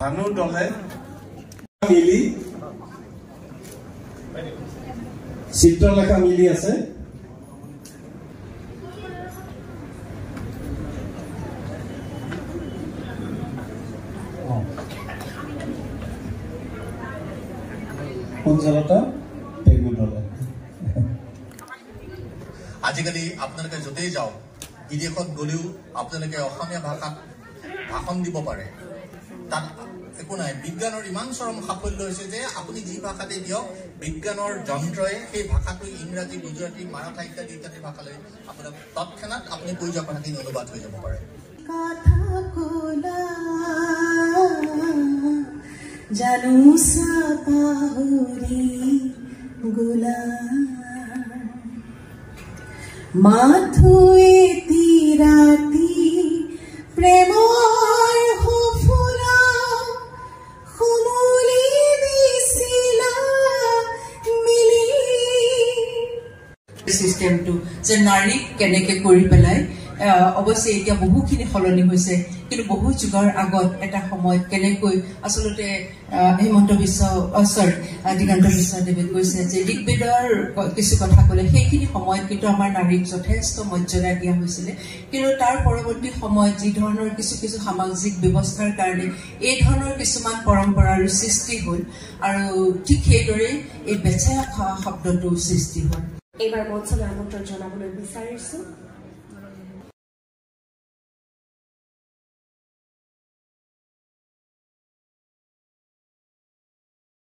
মানুহ দলে মিলি চিত্ৰলেখা মিলি আছে পঞ্চালতা পেগু দলে আজিকালি আপোনালোকে য'তেই যাওক বিদেশত গ'লেও আপোনালোকে অসমীয়া ভাষাত ভাষণ দিব পাৰে তাত একো নাই বিজ্ঞানৰ ইমান চৰম সাফল্য হৈছে যে আপুনি যি ভাষাতে দিয়ক বিজ্ঞানৰ যন্ত্ৰই সেই ভাষাটো ইংৰাজী গুজৰাটী মাৰাঠা ইত্যাদি ইত্যাদি ভাষালৈ আপোনাক তৎক্ষণাত আপুনি কৈ যোৱা কথাখিনি অনুবাদ হৈ যাব পাৰে জানো সাপাহৰি গোলা মাথুৱে তিৰাতি প্ৰেমৰ ফুলা খুমুলি দিছিলা মিলি সিস্টেমটো যে নাৰী কেনেকে কৰি পেলাই অৱশ্যে এতিয়া বহুখিনি সলনি হৈছে কিন্তু বহু যুগৰ আগত এটা সময়ত কেনেকৈ আচলতে হেমন্ত বিশ্ব দিগন্ত বিশ্বদেৱে কৈছে যে ঋগ্বেদৰ কিছু কথা ক'লে সেইখিনি সময়ত কিন্তু আমাৰ নাৰীক যথেষ্ট মৰ্যাদা দিয়া হৈছিলে কিন্তু তাৰ পৰৱৰ্তী সময়ত যি ধৰণৰ কিছু কিছু সামাজিক ব্যৱস্থাৰ কাৰণে এই ধৰণৰ কিছুমান পৰম্পৰাৰ সৃষ্টি হ'ল আৰু ঠিক সেইদৰে এই বেচেৰা শব্দটো সৃষ্টি হ'ল এইবাৰ মঞ্চলৈ আমন্ত্ৰণ জনাবলৈ বিচাৰিছো